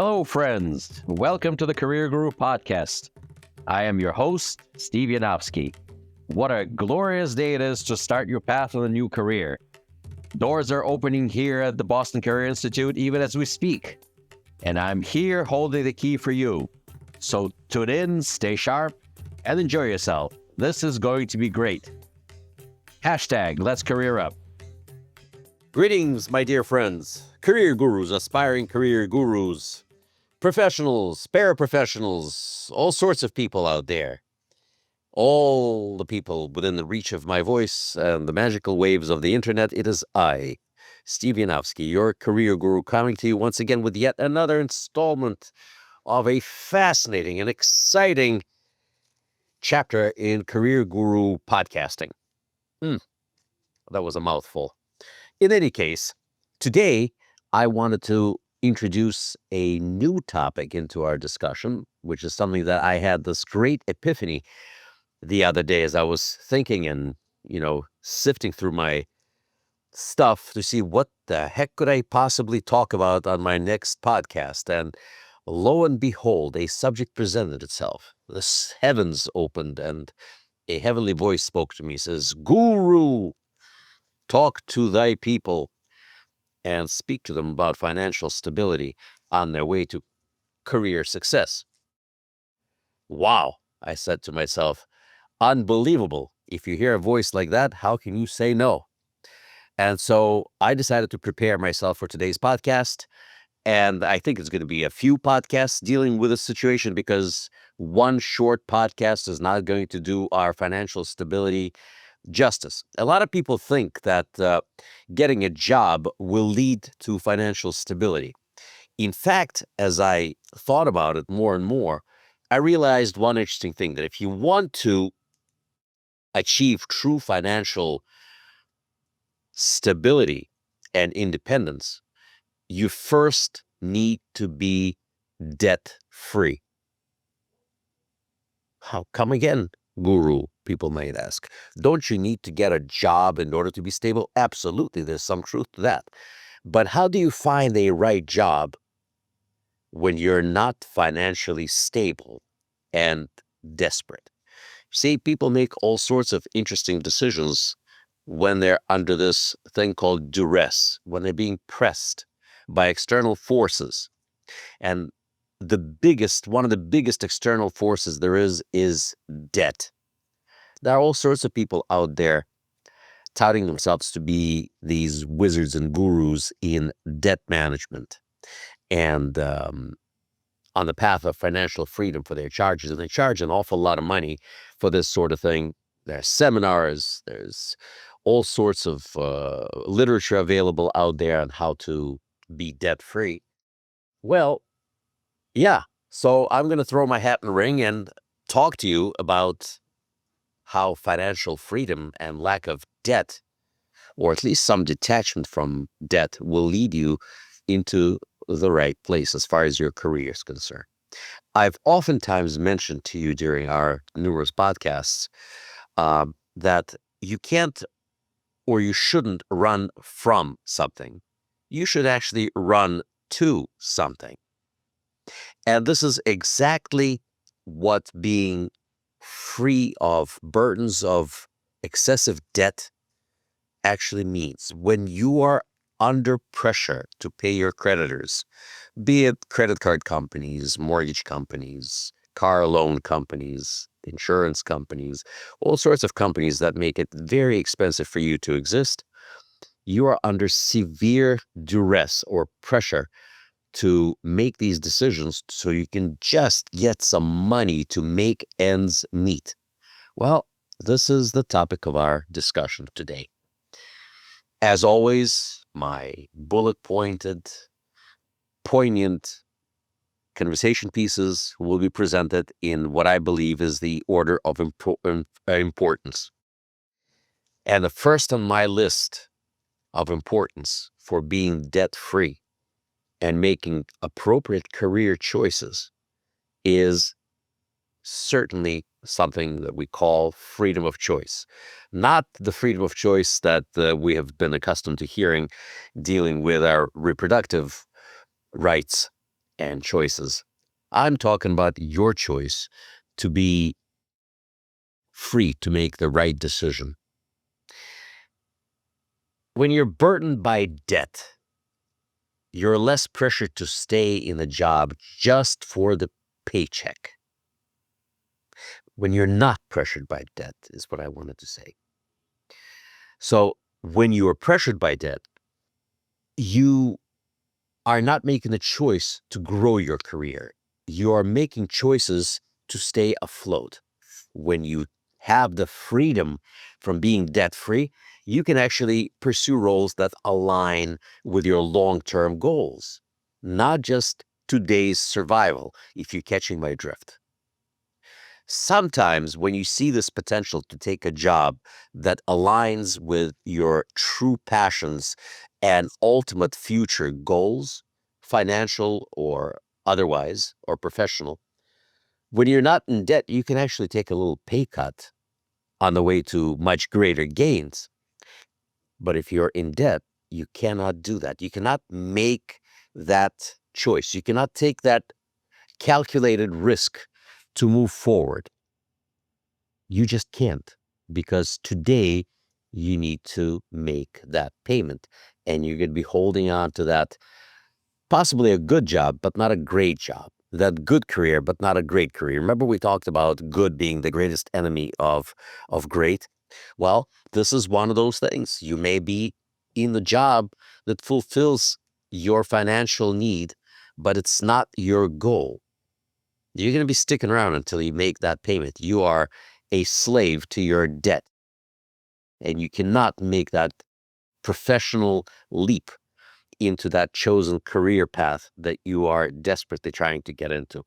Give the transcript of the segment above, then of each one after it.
Hello, friends. Welcome to the Career Guru Podcast. I am your host, Steve Yanofsky. What a glorious day it is to start your path on a new career. Doors are opening here at the Boston Career Institute even as we speak. And I'm here holding the key for you. So tune in, stay sharp, and enjoy yourself. This is going to be great. Hashtag Let's Career Up. Greetings, my dear friends, career gurus, aspiring career gurus, professionals, paraprofessionals, all sorts of people out there. All the people within the reach of my voice and the magical waves of the internet. It is I, Steve Yanofsky, your career guru, coming to you once again with yet another installment of a fascinating and exciting chapter in Career Guru podcasting. That was a mouthful. In any case, today I wanted to introduce a new topic into our discussion, which is something that I had this great epiphany the other day as I was thinking and, sifting through my stuff to see what the heck could I possibly talk about on my next podcast. And lo and behold, a subject presented itself. The heavens opened and a heavenly voice spoke to me, says, "Guru, talk to thy people and speak to them about financial stability on their way to career success." Wow, I said to myself, unbelievable. If you hear a voice like that, how can you say no? And so I decided to prepare myself for today's podcast. And I think it's going to be a few podcasts dealing with this situation because one short podcast is not going to do our financial stability justice. A lot of people think that getting a job will lead to financial stability. In fact, as I thought about it more and more, I realized one interesting thing, that if you want to achieve true financial stability and independence, you first need to be debt-free. How come again, Guru? People might ask. Don't you need to get a job in order to be stable? Absolutely, there's some truth to that. But how do you find a right job when you're not financially stable and desperate? See, people make all sorts of interesting decisions when they're under this thing called duress, when they're being pressed by external forces. And one of the biggest external forces there is debt. There are all sorts of people out there touting themselves to be these wizards and gurus in debt management and on the path of financial freedom for their charges. And they charge an awful lot of money for this sort of thing. There's seminars, there's all sorts of literature available out there on how to be debt-free. Well, yeah. So I'm going to throw my hat in the ring and talk to you about how financial freedom and lack of debt, or at least some detachment from debt, will lead you into the right place as far as your career is concerned. I've oftentimes mentioned to you during our numerous podcasts that you can't or you shouldn't run from something. You should actually run to something. And this is exactly what being free of burdens of excessive debt actually means. When you are under pressure to pay your creditors, be it credit card companies, mortgage companies, car loan companies, insurance companies, all sorts of companies that make it very expensive for you to exist, you are under severe duress or pressure to make these decisions so you can just get some money to make ends meet. Well, this is the topic of our discussion today. As always, my bullet-pointed, poignant conversation pieces will be presented in what I believe is the order of importance. And the first on my list of importance for being debt-free and making appropriate career choices is certainly something that we call freedom of choice. Not the freedom of choice that we have been accustomed to hearing dealing with our reproductive rights and choices. I'm talking about your choice to be free to make the right decision. When you're burdened by debt, you're less pressured to stay in a job just for the paycheck. When you're not pressured by debt, is what I wanted to say. So when you are pressured by debt, you are not making a choice to grow your career. You are making choices to stay afloat. When you have the freedom from being debt free, you can actually pursue roles that align with your long term goals, not just today's survival, if you're catching my drift. Sometimes when you see this potential to take a job that aligns with your true passions and ultimate future goals, financial or otherwise, or professional, when you're not in debt, you can actually take a little pay cut on the way to much greater gains. But if you're in debt, you cannot do that. You cannot make that choice. You cannot take that calculated risk to move forward. You just can't, because today you need to make that payment, and you're going to be holding on to that possibly a good job, but not a great job. That good career, but not a great career. Remember we talked about good being the greatest enemy of great? Well, this is one of those things. You may be in the job that fulfills your financial need, but it's not your goal. You're going to be sticking around until you make that payment. You are a slave to your debt, and you cannot make that professional leap into that chosen career path that you are desperately trying to get into.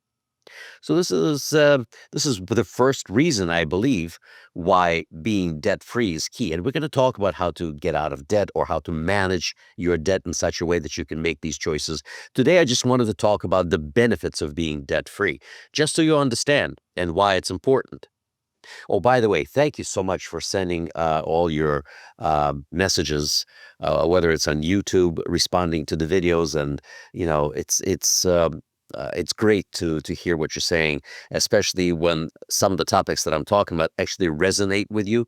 So this is the first reason I believe why being debt free is key. And we're going to talk about how to get out of debt or how to manage your debt in such a way that you can make these choices. Today, I just wanted to talk about the benefits of being debt free, just so you understand and why it's important. Oh, by the way, thank you so much for sending all your messages, whether it's on YouTube, responding to the videos, and it's great to hear what you're saying, especially when some of the topics that I'm talking about actually resonate with you.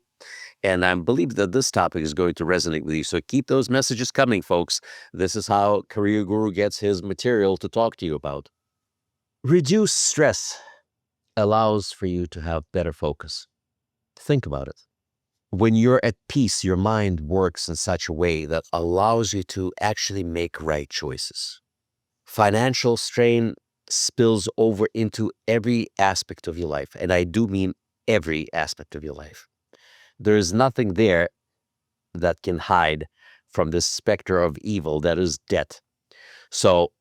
And I believe that this topic is going to resonate with you. So keep those messages coming, folks. This is how Career Guru gets his material to talk to you about. Reduce stress allows for you to have better focus. Think about it. When you're at peace, your mind works in such a way that allows you to actually make right choices. Financial strain spills over into every aspect of your life, and I do mean every aspect of your life. There is nothing there that can hide from this specter of evil that is debt. So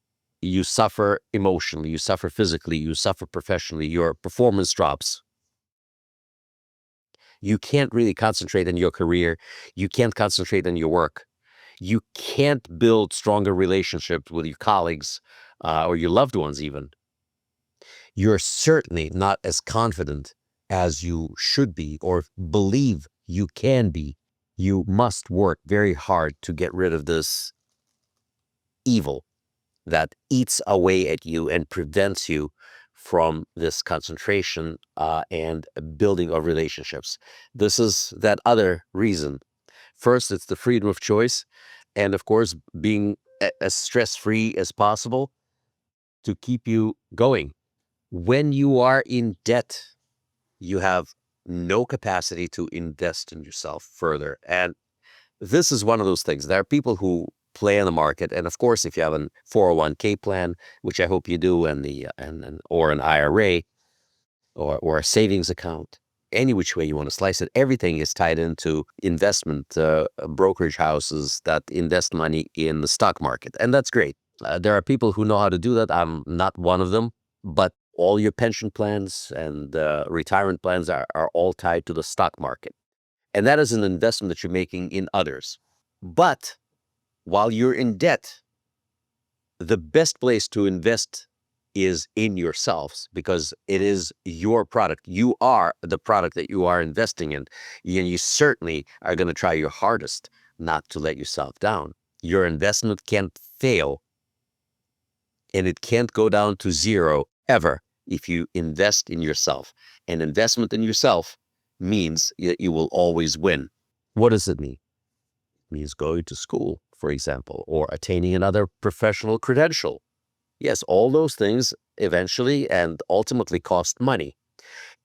you suffer emotionally, you suffer physically, you suffer professionally, your performance drops. You can't really concentrate on your career. You can't concentrate on your work. You can't build stronger relationships with your colleagues or your loved ones even. You're certainly not as confident as you should be or believe you can be. You must work very hard to get rid of this evil that eats away at you and prevents you from this concentration and building of relationships. This is that other reason. First, it's the freedom of choice, and of course, being as stress-free as possible to keep you going. When you are in debt, you have no capacity to invest in yourself further. And this is one of those things. There are people who play in the market, and of course, if you have an 401k plan, which I hope you do, or an IRA or a savings account, any which way you want to slice it, everything is tied into investment brokerage houses that invest money in the stock market, and that's great. There are people who know how to do that. I'm not one of them, but all your pension plans and retirement plans are all tied to the stock market. And that is an investment that you're making in others. But while you're in debt, the best place to invest is in yourselves, because it is your product. You are the product that you are investing in. And you certainly are going to try your hardest not to let yourself down. Your investment can't fail and it can't go down to zero ever if you invest in yourself. And investment in yourself means that you will always win. What does it mean? It means going to school, for example, or attaining another professional credential. Yes, all those things eventually and ultimately cost money.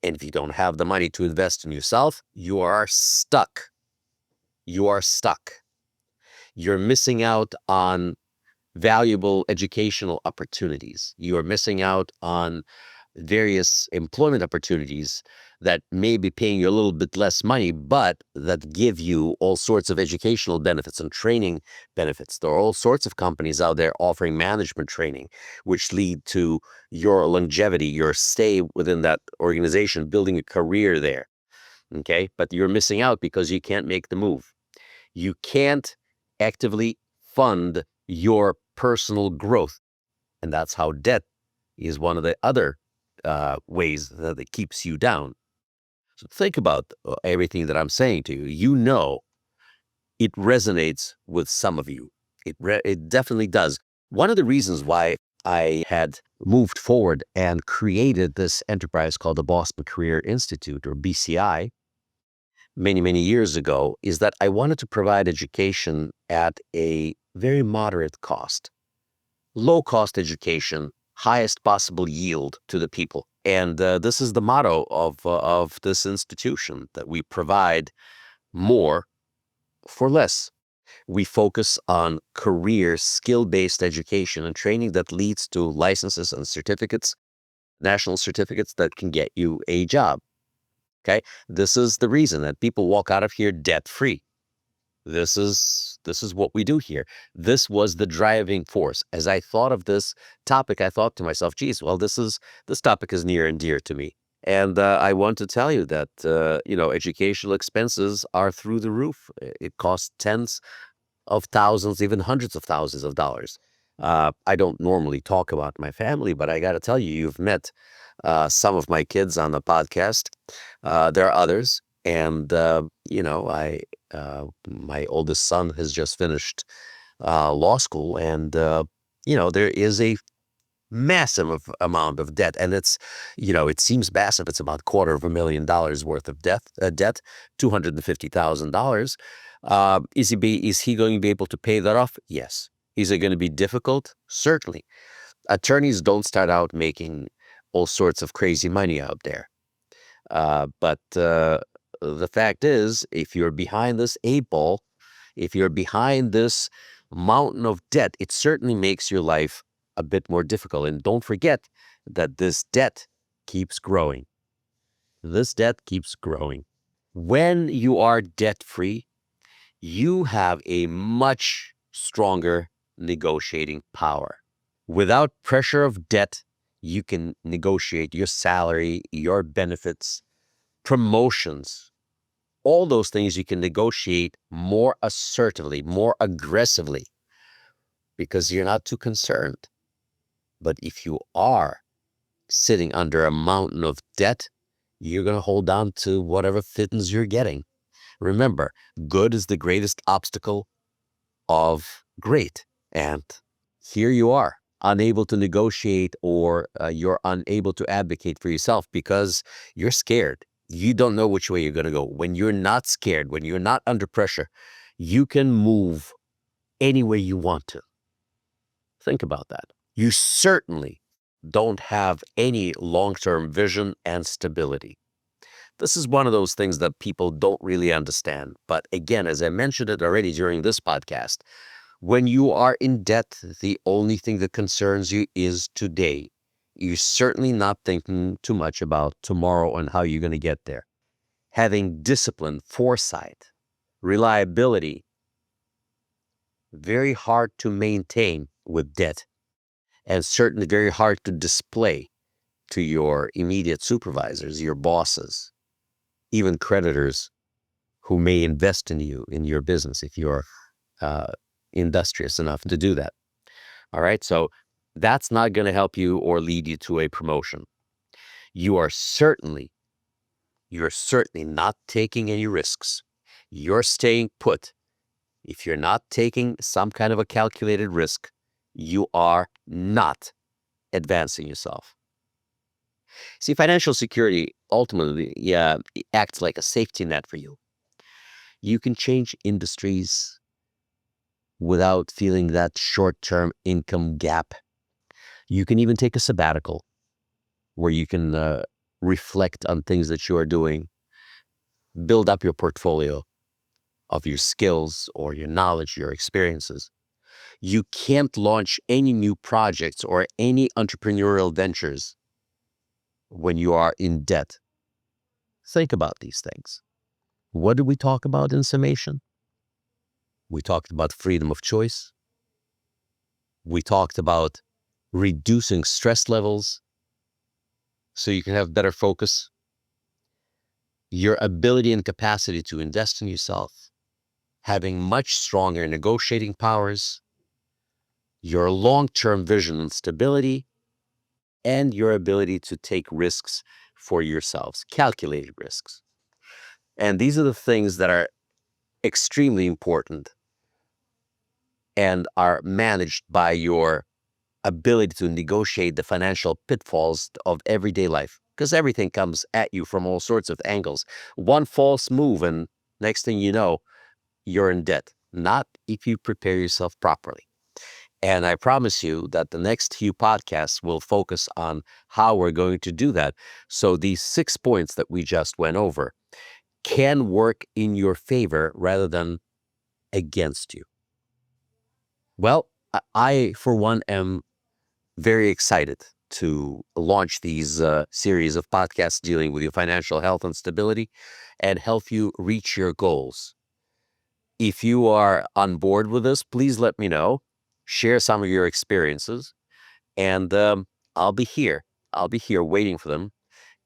And if you don't have the money to invest in yourself, you are stuck. You are stuck. You're missing out on valuable educational opportunities. You are missing out on various employment opportunities that may be paying you a little bit less money, but that give you all sorts of educational benefits and training benefits. There are all sorts of companies out there offering management training, which lead to your longevity, your stay within that organization, building a career there. Okay. But you're missing out because you can't make the move. You can't actively fund your personal growth. And that's how debt is one of the other ways that it keeps you down. So think about everything that I'm saying to you. You know, it resonates with some of you. It definitely does. One of the reasons why I had moved forward and created this enterprise called the Boston Career Institute, or BCI, many, many years ago, is that I wanted to provide education at a very moderate cost. Low cost education, highest possible yield to the people. And this is the motto of this institution, that we provide more for less. We focus on career skill-based education and training that leads to licenses and certificates, national certificates that can get you a job. Okay. This is the reason that people walk out of here debt-free. This is what we do here. This was the driving force. As I thought of this topic, I thought to myself, geez, well, this topic is near and dear to me. And I want to tell you that, educational expenses are through the roof. It costs tens of thousands, even hundreds of thousands of dollars. I don't normally talk about my family, but I got to tell you, you've met some of my kids on the podcast. There are others. And, my oldest son has just finished law school. And, there is a massive amount of debt. And it seems massive. It's about $250,000 worth of debt, $250,000. Is he going to be able to pay that off? Yes. Is it going to be difficult? Certainly. Attorneys don't start out making all sorts of crazy money out there. But the fact is, if you're behind this eight ball, if you're behind this mountain of debt, it certainly makes your life a bit more difficult. And don't forget that this debt keeps growing. This debt keeps growing. When you are debt-free, you have a much stronger negotiating power. Without pressure of debt, you can negotiate your salary, your benefits, promotions, all those things you can negotiate more assertively, more aggressively, because you're not too concerned. But if you are sitting under a mountain of debt, you're going to hold on to whatever fittings you're getting. Remember, good is the greatest obstacle of great. And here you are, unable to negotiate, or you're unable to advocate for yourself because you're scared. You don't know which way you're going to go. When you're not scared, when you're not under pressure, you can move any way you want to. Think about that. You certainly don't have any long-term vision and stability. This is one of those things that people don't really understand. But again, as I mentioned it already during this podcast, when you are in debt, the only thing that concerns you is today. You're certainly not thinking too much about tomorrow and how you're going to get there. Having discipline, foresight, reliability, very hard to maintain with debt, and certainly very hard to display to your immediate supervisors, your bosses, even creditors who may invest in you, in your business, if you're industrious enough to do that. All right. So that's not going to help you or lead you to a promotion. You're certainly not taking any risks. You're staying put. If you're not taking some kind of a calculated risk, you are not advancing yourself. See, financial security ultimately acts like a safety net for you. You can change industries without feeling that short-term income gap. You can even take a sabbatical where you can reflect on things that you are doing, build up your portfolio of your skills or your knowledge, your experiences. You can't launch any new projects or any entrepreneurial ventures when you are in debt. Think about these things. What did we talk about in summation? We talked about freedom of choice. We talked about reducing stress levels so you can have better focus, your ability and capacity to invest in yourself, having much stronger negotiating powers, your long-term vision and stability, and your ability to take risks for yourselves, calculated risks. And these are the things that are extremely important and are managed by your ability to negotiate the financial pitfalls of everyday life, because everything comes at you from all sorts of angles. One false move and next thing you know, you're in debt, not if you prepare yourself properly. And I promise you that the next few podcasts will focus on how we're going to do that. So these 6 points that we just went over can work in your favor rather than against you. Well, I for one, am very excited to launch these series of podcasts dealing with your financial health and stability and help you reach your goals. If you are on board with this, please let me know. Share some of your experiences, and I'll be here. I'll be here waiting for them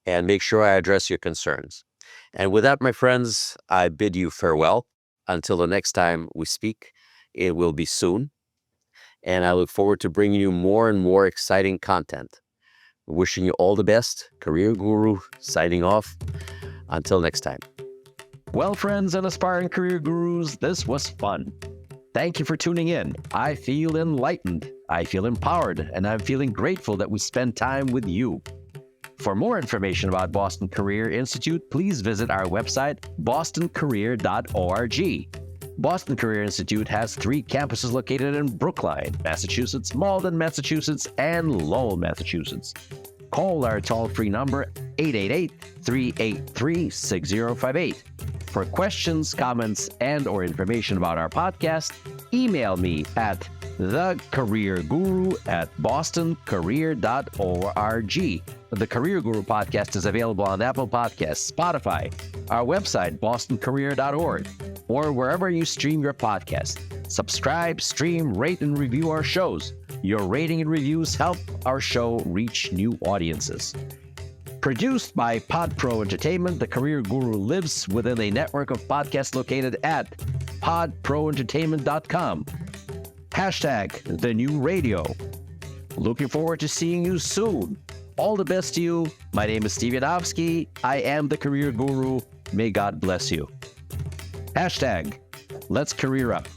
and make sure I address your concerns. And with that, my friends, I bid you farewell. Until the next time we speak, it will be soon. And I look forward to bringing you more and more exciting content. Wishing you all the best. Career Guru signing off. Until next time. Well, friends and aspiring career gurus, this was fun. Thank you for tuning in. I feel enlightened, I feel empowered, and I'm feeling grateful that we spend time with you. For more information about Boston Career Institute, please visit our website, bostoncareer.org. Boston Career Institute has 3 campuses located in Brookline, Massachusetts, Malden, Massachusetts, and Lowell, Massachusetts. Call our toll-free number 888-383-6058. For questions, comments, and/or information about our podcast, email me at thecareerguru@bostoncareer.org. The Career Guru podcast is available on Apple Podcasts, Spotify, our website, bostoncareer.org, or wherever you stream your podcast. Subscribe, stream, rate, and review our shows. Your rating and reviews help our show reach new audiences. Produced by PodPro Entertainment, The Career Guru lives within a network of podcasts located at podproentertainment.com. Hashtag the new radio. Looking forward to seeing you soon. All the best to you. My name is Steve Yanofsky. I am the Career Guru. May God bless you. Hashtag let's career up.